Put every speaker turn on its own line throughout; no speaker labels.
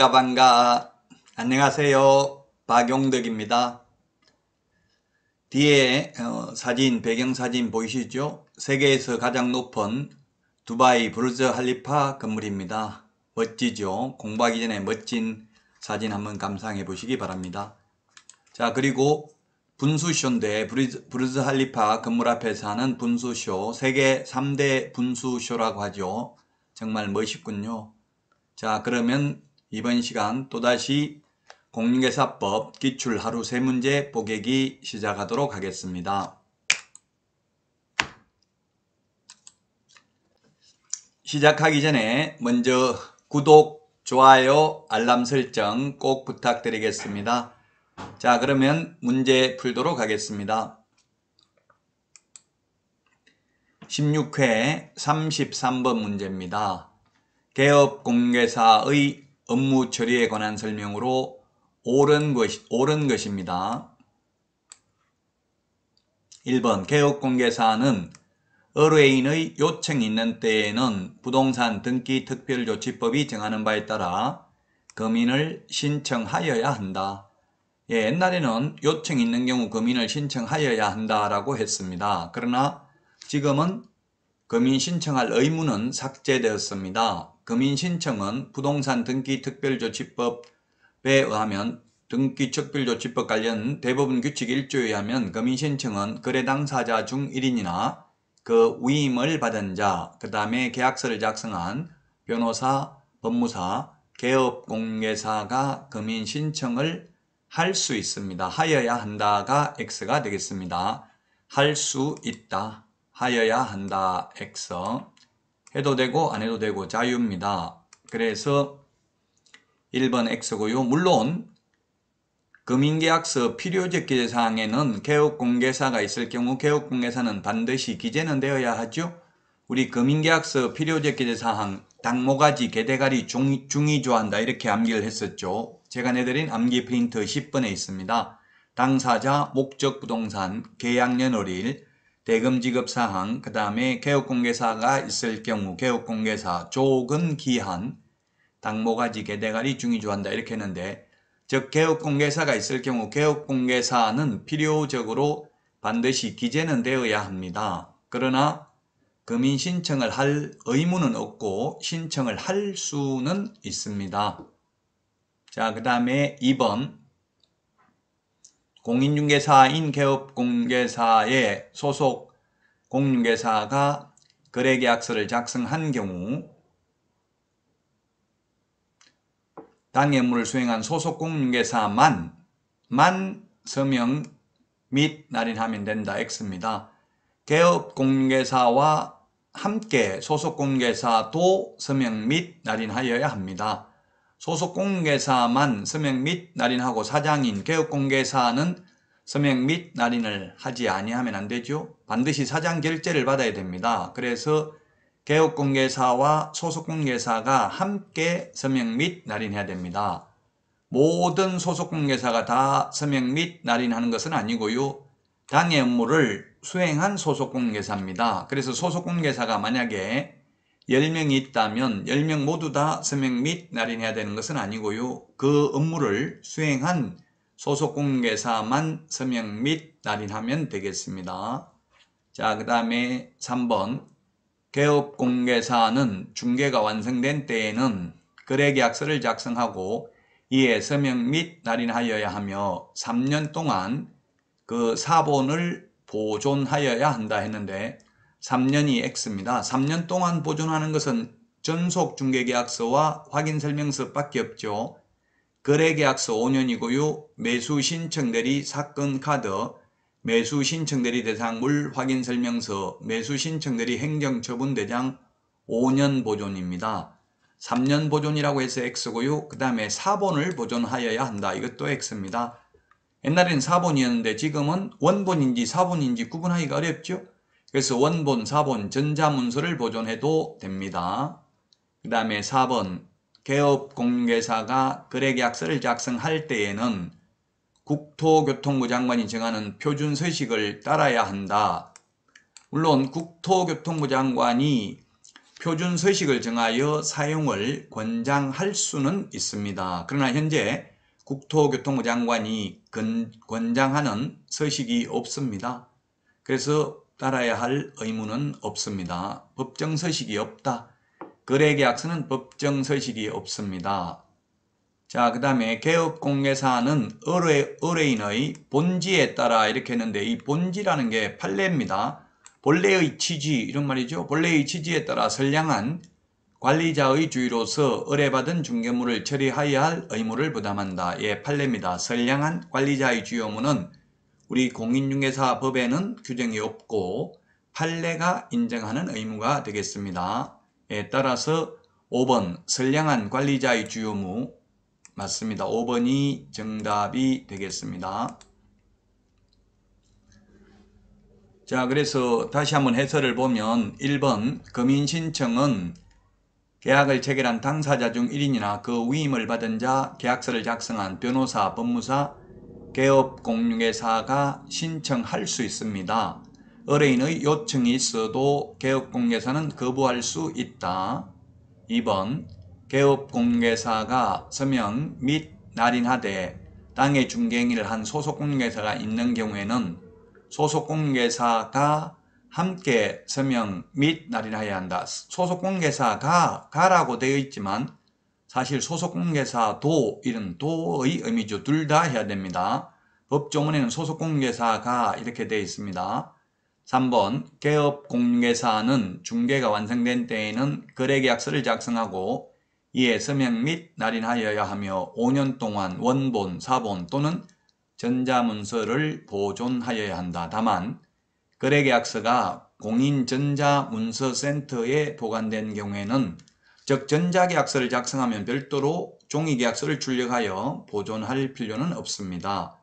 반가. 안녕하세요. 박용덕입니다. 뒤에 사진, 배경사진 보이시죠? 세계에서 가장 높은 두바이 부르즈 할리파 건물입니다. 멋지죠? 공부하기 전에 멋진 사진 한번 감상해 보시기 바랍니다. 자, 그리고 분수쇼인데 부르즈 할리파 건물 앞에서 하는 분수쇼, 세계 3대 분수쇼라고 하죠. 정말 멋있군요. 자, 그러면 이번 시간 또다시 공인중개사법 기출 하루 3문제 보객이 시작하도록 하겠습니다. 시작하기 전에 먼저 구독, 좋아요, 알람 설정 꼭 부탁드리겠습니다. 자, 그러면 문제 풀도록 하겠습니다. 16회 33번 문제입니다. 개업공개사의 업무 처리에 관한 설명으로 옳은 것입니다. 1번 개업공개사는 의뢰인의 요청이 있는 때에는 부동산 등기 특별조치법이 정하는 바에 따라 금인을 신청하여야 한다. 옛날에는 요청이 있는 경우 금인을 신청하여야 한다라고 했습니다. 그러나 지금은 금인 신청할 의무는 삭제되었습니다. 금인 신청은 부동산 등기 특별조치법에 의하면 등기특별조치법 관련 대법원 규칙 1조에 의하면 금인 신청은 거래 당사자 중 1인이나 그 위임을 받은 자, 그 다음에 계약서를 작성한 변호사, 법무사, 개업공개사가 금인 신청을 할 수 있습니다. 하여야 한다가 X가 되겠습니다. 할 수 있다. 하여야 한다. X. 해도 되고 안 해도 되고 자유입니다. 그래서 1번 X고요. 물론 금인계약서 필요적기재사항에는 개업공개사가 있을 경우 개업공개사는 반드시 기재는 되어야 하죠. 우리 금인계약서 필요적기재사항 당모가지 개대가리 중의조한다 이렇게 암기를 했었죠. 제가 내드린 암기 프린트 10번에 있습니다. 당사자, 목적 부동산, 계약연월일, 대금지급사항, 그 다음에 개업공개사가 있을 경우 개업공개사, 조근기한, 당모가지 개대가리 중의조한다 이렇게 했는데 즉 개업공개사가 있을 경우 개업공개사는 필요적으로 반드시 기재는 되어야 합니다. 그러나 금인 신청을 할 의무는 없고 신청을 할 수는 있습니다. 자, 그 다음에 2번 공인중개사인 개업공개사의 소속 공인중개사가 거래계약서를 작성한 경우 당해 업무를 수행한 소속 공인중개사만 서명 및 날인하면 된다. X입니다. 개업공개사와 함께 소속공개사도 서명 및 날인하여야 합니다. 소속공개사만 서명 및 날인하고 사장인 개업공개사는 서명 및 날인을 하지 아니하면 안 되죠. 반드시 사장 결재를 받아야 됩니다. 그래서 개업공개사와 소속공개사가 함께 서명 및 날인해야 됩니다. 모든 소속공개사가 다 서명 및 날인하는 것은 아니고요. 당해 업무를 수행한 소속공개사입니다. 그래서 소속공개사가 만약에 10명이 있다면 10명 모두 다 서명 및 날인해야 되는 것은 아니고요. 그 업무를 수행한 소속공개사만 서명 및 날인하면 되겠습니다. 자, 그 다음에 3번 개업공개사는 중개가 완성된 때에는 거래계약서를 작성하고 이에 서명 및 날인하여야 하며 3년 동안 그 사본을 보존하여야 한다 했는데 3년이 X입니다. 3년 동안 보존하는 것은 전속중개계약서와 확인설명서 밖에 없죠. 거래계약서 5년이고요. 매수신청대리 사건카드, 매수신청대리 대상물 확인설명서, 매수신청대리 행정처분대장 5년 보존입니다. 3년 보존이라고 해서 X고요. 그 다음에 사본을 보존하여야 한다. 이것도 X입니다. 옛날에는 사본이었는데 지금은 원본인지 사본인지 구분하기가 어렵죠. 그래서 원본, 사본, 전자문서를 보존해도 됩니다. 그 다음에 4번 개업공개사가 거래계약서를 작성할 때에는 국토교통부 장관이 정하는 표준서식을 따라야 한다. 물론 국토교통부 장관이 표준서식을 정하여 사용을 권장할 수는 있습니다. 그러나 현재 국토교통부 장관이 권장하는 서식이 없습니다. 그래서 따라야 할 의무는 없습니다. 법정서식이 없다. 거래계약서는 법정서식이 없습니다. 자, 그 다음에 개업공개사는 의뢰인의 본지에 따라 이렇게 했는데 이 본지라는 게 판례입니다. 본래의 취지 이런 말이죠. 본래의 취지에 따라 선량한 관리자의 주의로서 의뢰받은 중개물을 처리하여야 할 의무를 부담한다. 예, 판례입니다. 선량한 관리자의 주의 의무는 우리 공인중개사법에는 규정이 없고 판례가 인정하는 의무가 되겠습니다. 예, 따라서 5번 선량한 관리자의 주의 의무 맞습니다. 5번이 정답이 되겠습니다. 자, 그래서 다시 한번 해설을 보면 1번 금인신청은 계약을 체결한 당사자 중 1인이나 그 위임을 받은 자, 계약서를 작성한 변호사, 법무사, 개업공개사가 신청할 수 있습니다. 의뢰인의 요청이 있어도 개업공개사는 거부할 수 있다. 2번 개업공개사가 서명 및 날인하되 땅의 중개행위를 한 소속공개사가 있는 경우에는 소속공개사가 함께 서명 및 날인하여야 한다. 소속공개사가 가라고 되어 있지만 사실 소속공개사도 이런 도의 의미죠. 둘 다 해야 됩니다. 법조문에는 소속공개사가 이렇게 되어 있습니다. 3번 개업공개사는 중개가 완성된 때에는 거래계약서를 작성하고 이에 서명 및 날인하여야 하며 5년 동안 원본, 사본 또는 전자문서를 보존하여야 한다. 다만 거래계약서가 공인전자문서센터에 보관된 경우에는 즉 전자계약서를 작성하면 별도로 종이계약서를 출력하여 보존할 필요는 없습니다.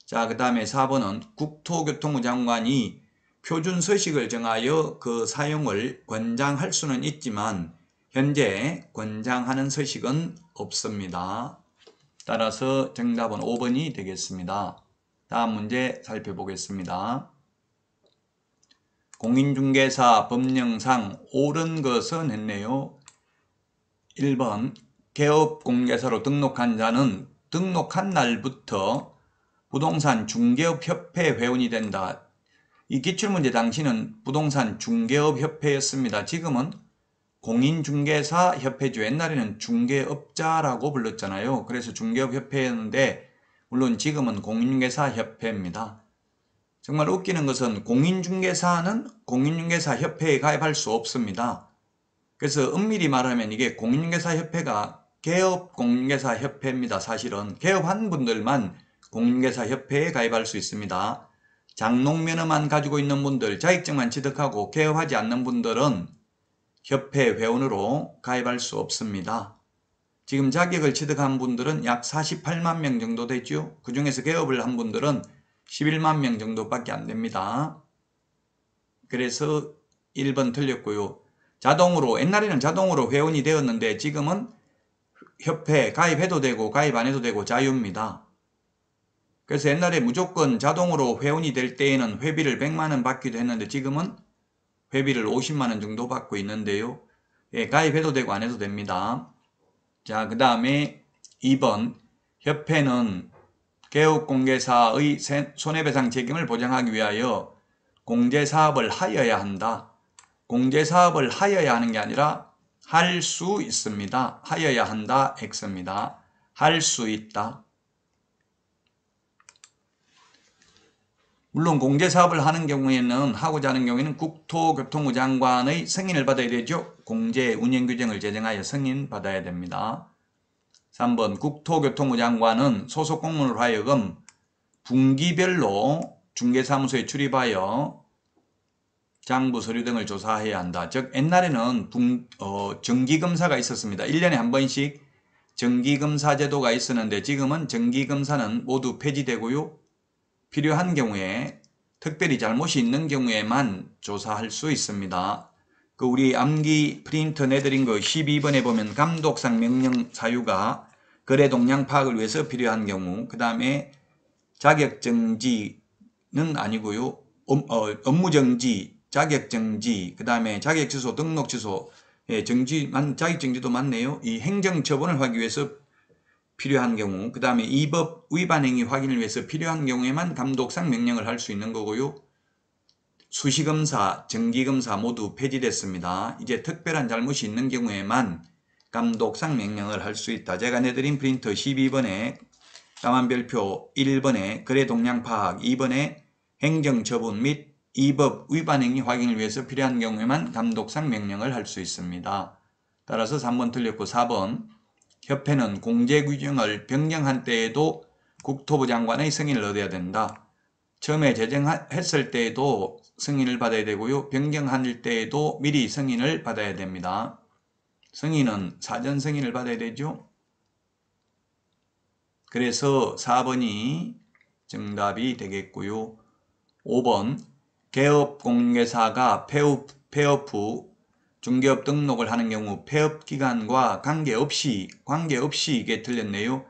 자, 그 다음에 4번은 국토교통부 장관이 표준서식을 정하여 그 사용을 권장할 수는 있지만 현재 권장하는 서식은 없습니다. 따라서 정답은 5번이 되겠습니다. 다음 문제 살펴보겠습니다. 공인중개사 법령상 옳은 것은 했네요. 1번 개업공개사로 등록한 자는 등록한 날부터 부동산 중개업협회 회원이 된다. 이 기출문제 당시는 부동산 중개업협회였습니다. 지금은 공인중개사협회죠. 옛날에는 중개업자라고 불렀잖아요. 그래서 중개업협회였는데 물론 지금은 공인중개사협회입니다. 정말 웃기는 것은 공인중개사는 공인중개사협회에 가입할 수 없습니다. 그래서 엄밀히 말하면 이게 공인중개사협회가 개업공인중개사협회입니다. 사실은 개업한 분들만 공인중개사협회에 가입할 수 있습니다. 장롱면허만 가지고 있는 분들, 자격증만 취득하고 개업하지 않는 분들은 협회 회원으로 가입할 수 없습니다. 지금 자격을 취득한 분들은 약 48만 명 정도 되죠. 그 중에서 개업을 한 분들은 11만 명 정도밖에 안 됩니다. 그래서 1번 틀렸고요. 자동으로 옛날에는 자동으로 회원이 되었는데 지금은 협회 가입해도 되고 가입 안 해도 되고 자유입니다. 그래서 옛날에 무조건 자동으로 회원이 될 때에는 회비를 100만 원 받기도 했는데 지금은 회비를 50만 원 정도 받고 있는데요. 예, 가입해도 되고 안 해도 됩니다. 자, 그 다음에 2번 협회는 개업공개사의 손해배상 책임을 보장하기 위하여 공제사업을 하여야 한다. 공제사업을 하여야 하는 게 아니라 할 수 있습니다. 하여야 한다 X입니다. 할 수 있다. 물론 공제사업을 하는 경우에는 하고자 하는 경우에는 국토교통부 장관의 승인을 받아야 되죠. 공제 운영규정을 제정하여 승인 받아야 됩니다. 3번 국토교통부 장관은 소속 공무원으로 하여금 분기별로 중개사무소에 출입하여 장부 서류 등을 조사해야 한다. 즉 옛날에는 정기검사가 있었습니다. 1년에 한 번씩 정기검사 제도가 있었는데 지금은 정기검사는 모두 폐지되고요. 필요한 경우에 특별히 잘못이 있는 경우에만 조사할 수 있습니다. 그 우리 암기 프린터 내드린 거 12번에 보면 감독상 명령 사유가 거래 동향 파악을 위해서 필요한 경우, 그 다음에 자격정지는 아니고요. 업무정지, 자격정지, 그 다음에 자격취소, 등록취소, 자격정지도 맞네요. 이 행정처분을 하기 위해서 필요한 경우, 그 다음에 이 법 위반 행위 확인을 위해서 필요한 경우에만 감독상 명령을 할 수 있는 거고요. 수시검사, 정기검사 모두 폐지됐습니다. 이제 특별한 잘못이 있는 경우에만 감독상 명령을 할 수 있다. 제가 내드린 프린터 12번에 까만별표 1번에 거래동량 파악, 2번에 행정처분 및 이 법 위반 행위 확인을 위해서 필요한 경우에만 감독상 명령을 할 수 있습니다. 따라서 3번 틀렸고 4번 협회는 공제규정을 변경한 때에도 국토부 장관의 승인을 얻어야 된다. 처음에 제정했을 때에도 승인을 받아야 되고요. 변경할 때에도 미리 승인을 받아야 됩니다. 승인은 사전 승인을 받아야 되죠. 그래서 4번이 정답이 되겠고요. 5번 개업공개사가 폐업 후 중개업 등록을 하는 경우 폐업기간과 관계없이 이게 틀렸네요.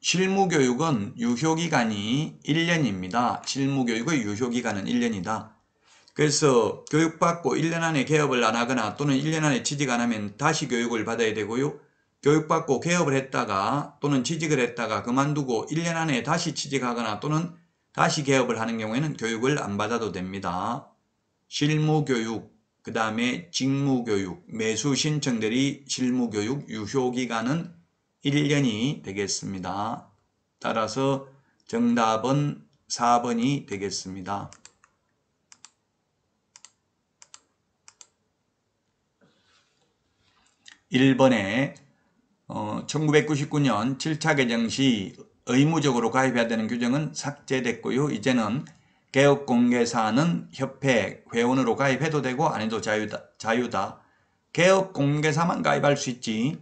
실무교육은 유효기간이 1년입니다. 실무교육의 유효기간은 1년이다. 그래서 교육받고 1년 안에 개업을 안 하거나 또는 1년 안에 취직 안 하면 다시 교육을 받아야 되고요. 교육받고 개업을 했다가 또는 취직을 했다가 그만두고 1년 안에 다시 취직하거나 또는 다시 개업을 하는 경우에는 교육을 안 받아도 됩니다. 실무교육, 그 다음에 직무교육, 매수 신청들이 실무교육 유효기간은 1년이 되겠습니다. 따라서 정답은 4번이 되겠습니다. 1번에 1999년 7차 개정 시 의무적으로 가입해야 되는 규정은 삭제됐고요. 이제는 개업공개사는 협회 회원으로 가입해도 되고 안 해도 자유다. 개업공개사만 가입할 수 있지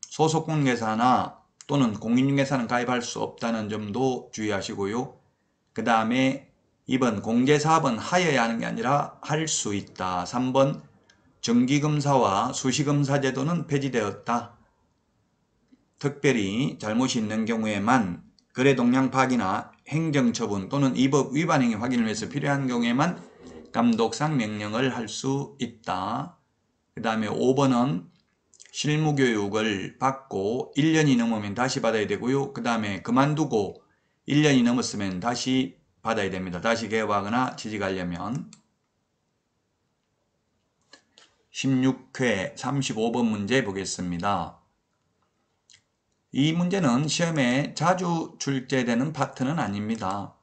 소속공개사나 또는 공인중개사는 가입할 수 없다는 점도 주의하시고요. 그 다음에 2번 공제사업은 하여야 하는 게 아니라 할 수 있다. 3번 정기검사와 수시검사 제도는 폐지되었다. 특별히 잘못이 있는 경우에만 거래동량 파악이나 행정처분 또는 이 법 위반 행위 확인을 위해서 필요한 경우에만 감독상 명령을 할 수 있다. 그 다음에 5번은 실무교육을 받고 1년이 넘으면 다시 받아야 되고요. 그 다음에 그만두고 1년이 넘었으면 다시 받아야 됩니다. 다시 개업하거나 취직하려면. 16회 35번 문제 보겠습니다. 이 문제는 시험에 자주 출제되는 파트는 아닙니다.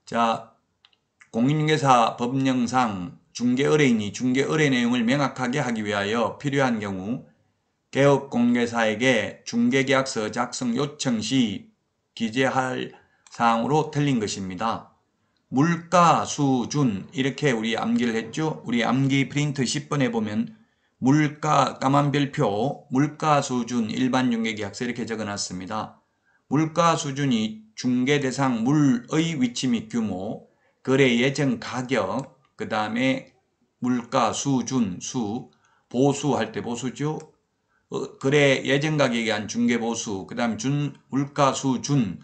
자, 공인중개사 법령상 중개의뢰인이 중개의뢰 내용을 명확하게 하기 위하여 필요한 경우 개업공개사에게 중개계약서 작성 요청 시 기재할 사항으로 틀린 것입니다. 물가 수준 이렇게 우리 암기를 했죠. 우리 암기 프린트 10번에 보면 물가 까만 별표 물가 수준 일반 중개계약서 이렇게 적어놨습니다. 물가 수준이 중개 대상 물의 위치 및 규모, 거래 예정 가격, 그 다음에 물가 수준 보수할 때 보수죠. 거래 예정 가격에 의한 중개 보수, 그 다음 물가 수준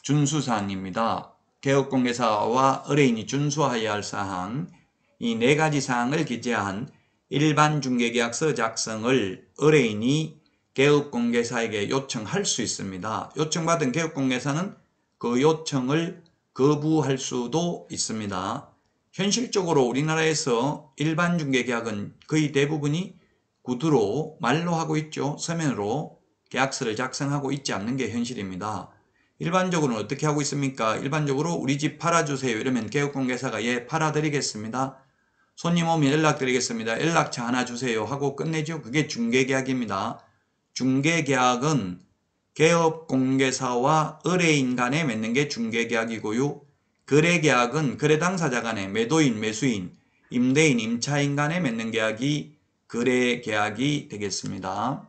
준수사항입니다. 개업공개사와 의뢰인이 준수하여야 할 사항, 이 4가지 사항을 기재한 일반 중개계약서 작성을 의뢰인이 개업공개사에게 요청할 수 있습니다. 요청받은 개업공개사는 그 요청을 거부할 수도 있습니다. 현실적으로 우리나라에서 일반 중개계약은 거의 대부분이 구두로 말로 하고 있죠. 서면으로 계약서를 작성하고 있지 않는 게 현실입니다. 일반적으로는 어떻게 하고 있습니까? 일반적으로 우리 집 팔아주세요 이러면 개업공개사가 예 팔아드리겠습니다. 손님 오면 연락드리겠습니다. 연락처 하나 주세요 하고 끝내죠. 그게 중개계약입니다. 중개계약은 개업공개사와 의뢰인 간에 맺는 게 중개계약이고요. 거래계약은 거래 당사자 간에 매도인, 매수인, 임대인, 임차인 간에 맺는 계약이 거래계약이 되겠습니다.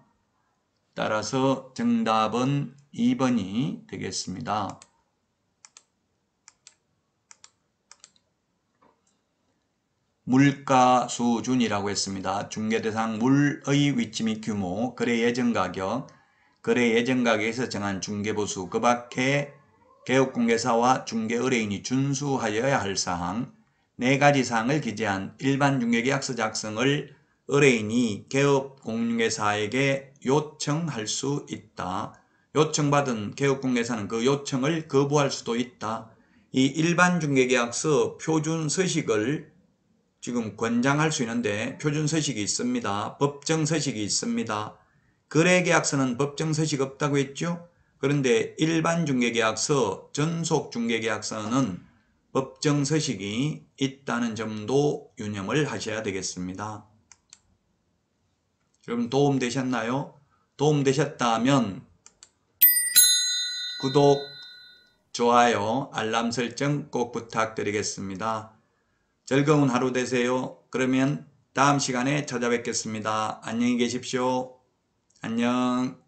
따라서 정답은 2번이 되겠습니다. 물가 수준이라고 했습니다. 중개대상 물의 위치 및 규모, 거래 예정 가격, 거래 예정 가격에서 정한 중개보수, 그 밖에 개업공개사와 중개의뢰인이 준수하여야 할 사항 4가지 사항을 기재한 일반 중개계약서 작성을 의뢰인이 개업공개사에게 요청할 수 있다. 요청받은 개업공개사는 그 요청을 거부할 수도 있다. 이 일반 중개계약서 표준 서식을 지금 권장할 수 있는데 표준 서식이 있습니다. 법정 서식이 있습니다. 거래계약서는 법정 서식 없다고 했죠. 그런데 일반 중개계약서, 전속 중개계약서는 법정 서식이 있다는 점도 유념을 하셔야 되겠습니다. 여러분 도움되셨나요? 도움되셨다면 구독, 좋아요, 알람 설정 꼭 부탁드리겠습니다. 즐거운 하루 되세요. 그러면 다음 시간에 찾아뵙겠습니다. 안녕히 계십시오. 안녕.